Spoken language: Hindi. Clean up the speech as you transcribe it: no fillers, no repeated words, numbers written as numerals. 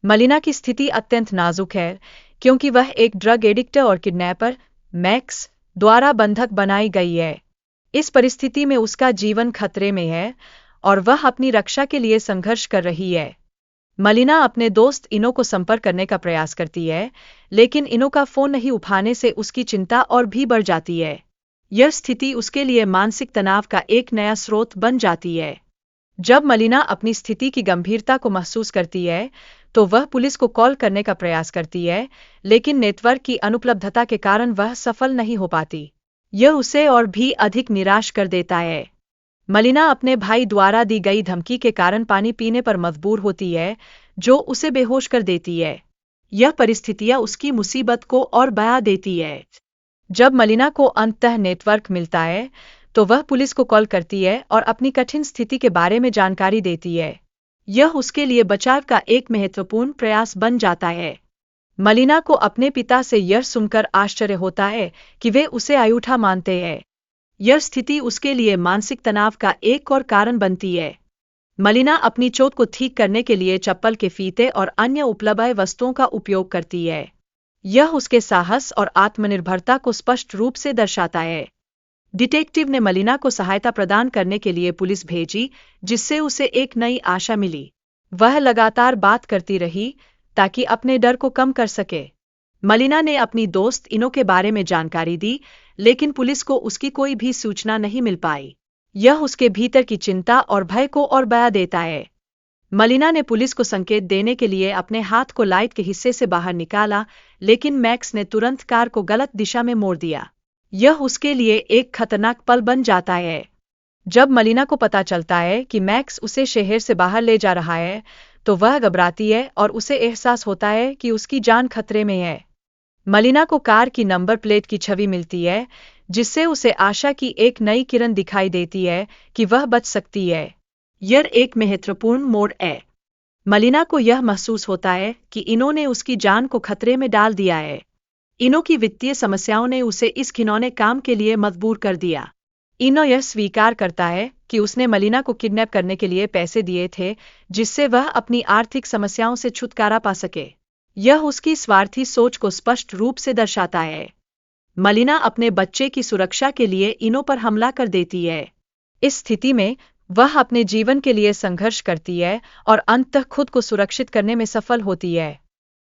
मलिना की स्थिति अत्यंत नाजुक है क्योंकि वह एक ड्रग एडिक्ट और किडनैपर मैक्स द्वारा बंधक बनाई गई है। इस परिस्थिति में उसका जीवन खतरे में है और वह अपनी रक्षा के लिए संघर्ष कर रही है। मलिना अपने दोस्त इनो को संपर्क करने का प्रयास करती है, लेकिन इनो का फोन नहीं उठाने से उसकी चिंता और भी बढ़ जाती है। यह स्थिति उसके लिए मानसिक तनाव का एक नया स्रोत बन जाती है। जब मलिना अपनी स्थिति की गंभीरता को महसूस करती है, तो वह पुलिस को कॉल करने का प्रयास करती है, लेकिन नेटवर्क की अनुपलब्धता के कारण वह सफल नहीं हो पाती। यह उसे और भी अधिक निराश कर देता है। मलिना अपने भाई द्वारा दी गई धमकी के कारण पानी पीने पर मजबूर होती है, जो उसे बेहोश कर देती है। यह परिस्थितियां उसकी मुसीबत को और बढ़ा देती है। जब मलिना को अंततः नेटवर्क मिलता है, तो वह पुलिस को कॉल करती है और अपनी कठिन स्थिति के बारे में जानकारी देती है। यह उसके लिए बचाव का एक महत्वपूर्ण प्रयास बन जाता है। मलिना को अपने पिता से यह सुनकर आश्चर्य होता है कि वे उसे अयूठा मानते हैं। यह स्थिति उसके लिए मानसिक तनाव का एक और कारण बनती है। मलिना अपनी चोट को ठीक करने के लिए चप्पल के फीते और अन्य उपलब्ध वस्तुओं का उपयोग करती है। यह उसके साहस और आत्मनिर्भरता को स्पष्ट रूप से दर्शाता है। डिटेक्टिव ने मलिना को सहायता प्रदान करने के लिए पुलिस भेजी, जिससे उसे एक नई आशा मिली। वह लगातार बात करती रही ताकि अपने डर को कम कर सके। मलिना ने अपनी दोस्त इनो के बारे में जानकारी दी, लेकिन पुलिस को उसकी कोई भी सूचना नहीं मिल पाई। यह उसके भीतर की चिंता और भय को और बढ़ा देता है। मलिना ने पुलिस को संकेत देने के लिए अपने हाथ को लाइट के हिस्से से बाहर निकाला, लेकिन मैक्स ने तुरंत कार को गलत दिशा में मोड़ दिया। यह उसके लिए एक खतरनाक पल बन जाता है। जब मलिना को पता चलता है कि मैक्स उसे शहर से बाहर ले जा रहा है, तो वह घबराती है और उसे एहसास होता है कि उसकी जान खतरे में है। मलिना को कार की नंबर प्लेट की छवि मिलती है, जिससे उसे आशा की एक नई किरण दिखाई देती है कि वह बच सकती है। यह एक महत्वपूर्ण मोड़ है। मलिना को यह महसूस होता है कि इनो ने उसकी जान को खतरे में डाल दिया है। इनो की वित्तीय समस्याओं ने उसे इस घिनौने काम के लिए मजबूर कर दिया। इनो यह स्वीकार करता है कि उसने मलिना को किडनैप करने के लिए पैसे दिए थे, जिससे वह अपनी आर्थिक समस्याओं से छुटकारा पा सके। यह उसकी स्वार्थी सोच को स्पष्ट रूप से दर्शाता है। मलिना अपने बच्चे की सुरक्षा के लिए इनो पर हमला कर देती है। इस स्थिति में वह अपने जीवन के लिए संघर्ष करती है और अंततः खुद को सुरक्षित करने में सफल होती है।